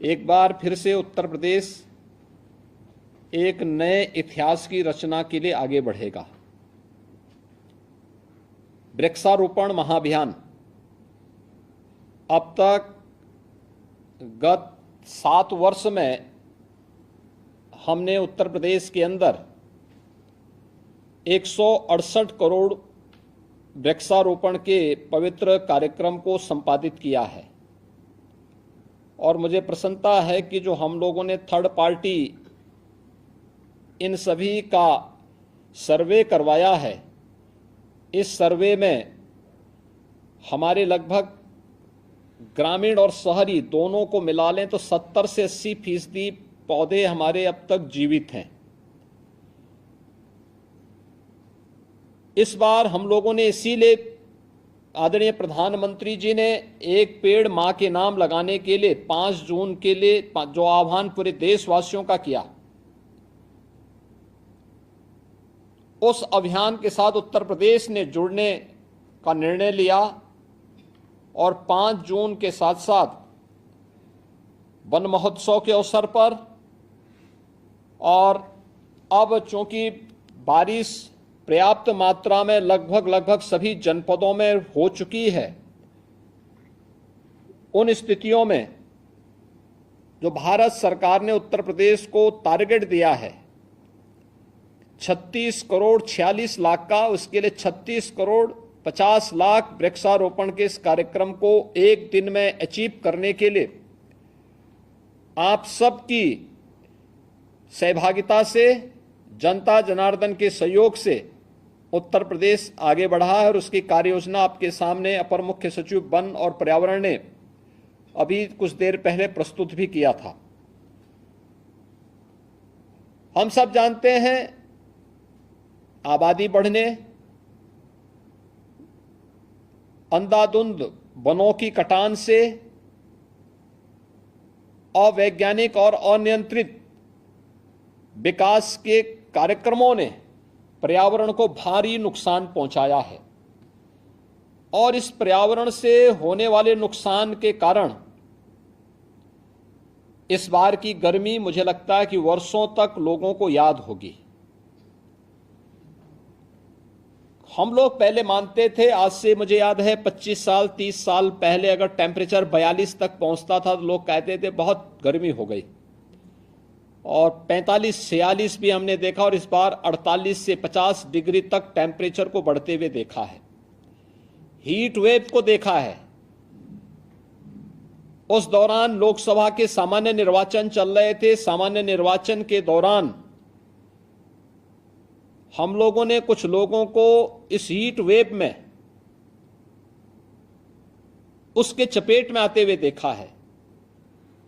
एक बार फिर से उत्तर प्रदेश एक नए इतिहास की रचना के लिए आगे बढ़ेगा। वृक्षारोपण महाअभियान अब तक गत 7 वर्ष में हमने उत्तर प्रदेश के अंदर 168 करोड़ वृक्षारोपण के पवित्र कार्यक्रम को संपादित किया है और मुझे प्रसन्नता है कि जो हम लोगों ने थर्ड पार्टी इन सभी का सर्वे करवाया है, इस सर्वे में हमारे लगभग ग्रामीण और शहरी दोनों को मिला लें तो 70 से 80% पौधे हमारे अब तक जीवित हैं। इस बार हम लोगों ने इसीलिए आदरणीय प्रधानमंत्री जी ने एक पेड़ मां के नाम लगाने के लिए 5 जून के लिए जो आह्वान पूरे देशवासियों का किया, उस अभियान के साथ उत्तर प्रदेश ने जुड़ने का निर्णय लिया और 5 जून के साथ साथ वन महोत्सव के अवसर पर और अब चूंकि बारिश पर्याप्त मात्रा में लगभग सभी जनपदों में हो चुकी है, उन स्थितियों में जो भारत सरकार ने उत्तर प्रदेश को टारगेट दिया है 36 करोड़ 46 लाख का, उसके लिए 36 करोड़ 50 लाख वृक्षारोपण के इस कार्यक्रम को एक दिन में अचीव करने के लिए आप सबकी सहभागिता से, जनता जनार्दन के सहयोग से उत्तर प्रदेश आगे बढ़ा है और उसकी कार्य योजना आपके सामने अपर मुख्य सचिव वन और पर्यावरण ने अभी कुछ देर पहले प्रस्तुत भी किया था। हम सब जानते हैं आबादी बढ़ने, अंधाधुंध वनों की कटान से, अवैज्ञानिक और अनियंत्रित विकास के कार्यक्रमों ने पर्यावरण को भारी नुकसान पहुंचाया है और इस पर्यावरण से होने वाले नुकसान के कारण इस बार की गर्मी मुझे लगता है कि वर्षों तक लोगों को याद होगी। हम लोग पहले मानते थे, आज से मुझे याद है 25 साल 30 साल पहले अगर टेम्परेचर 42 तक पहुंचता था तो लोग कहते थे बहुत गर्मी हो गई, और 45-46 भी हमने देखा और इस बार 48 से 50 डिग्री तक टेम्परेचर को बढ़ते हुए देखा है, हीट वेव को देखा है। उस दौरान लोकसभा के सामान्य निर्वाचन चल रहे थे, सामान्य निर्वाचन के दौरान हम लोगों ने कुछ लोगों को इस हीट वेव में उसके चपेट में आते हुए देखा है।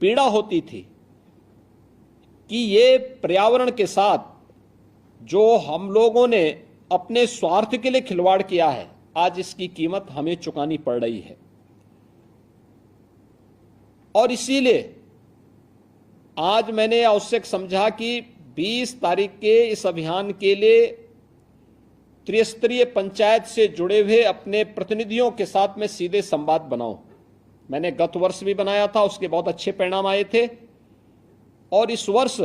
पीड़ा होती थी कि ये पर्यावरण के साथ जो हम लोगों ने अपने स्वार्थ के लिए खिलवाड़ किया है, आज इसकी कीमत हमें चुकानी पड़ रही है। और इसीलिए आज मैंने आवश्यक समझा कि 20 तारीख के इस अभियान के लिए त्रिस्तरीय पंचायत से जुड़े हुए अपने प्रतिनिधियों के साथ मैं सीधे संवाद बनाऊं। मैंने गत वर्ष भी बनाया था, उसके बहुत अच्छे परिणाम आए थे और इस वर्ष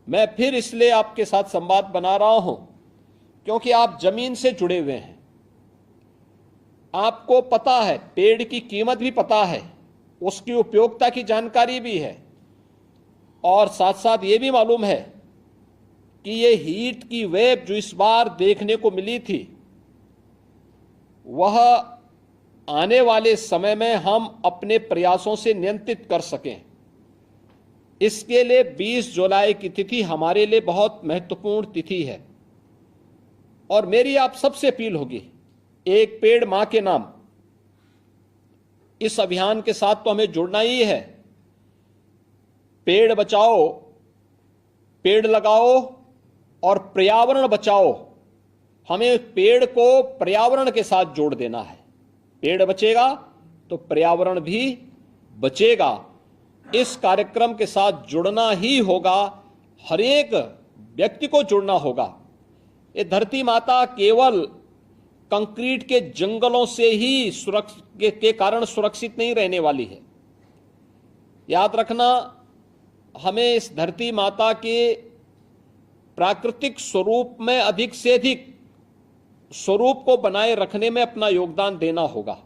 मैं फिर इसलिए आपके साथ संवाद बना रहा हूं क्योंकि आप जमीन से जुड़े हुए हैं, आपको पता है, पेड़ की कीमत भी पता है, उसकी उपयोगिता की जानकारी भी है और साथ साथ ये भी मालूम है कि ये हीट की वेव जो इस बार देखने को मिली थी वह आने वाले समय में हम अपने प्रयासों से नियंत्रित कर सकें। इसके लिए 20 जुलाई की तिथि हमारे लिए बहुत महत्वपूर्ण तिथि है और मेरी आप सबसे अपील होगी, एक पेड़ मां के नाम इस अभियान के साथ तो हमें जुड़ना ही है। पेड़ बचाओ, पेड़ लगाओ और पर्यावरण बचाओ। हमें पेड़ को पर्यावरण के साथ जोड़ देना है। पेड़ बचेगा तो पर्यावरण भी बचेगा। इस कार्यक्रम के साथ जुड़ना ही होगा, हर एक व्यक्ति को जुड़ना होगा। ये धरती माता केवल कंक्रीट के जंगलों से ही के कारण सुरक्षित नहीं रहने वाली है। याद रखना, हमें इस धरती माता के प्राकृतिक स्वरूप में अधिक से अधिक स्वरूप को बनाए रखने में अपना योगदान देना होगा।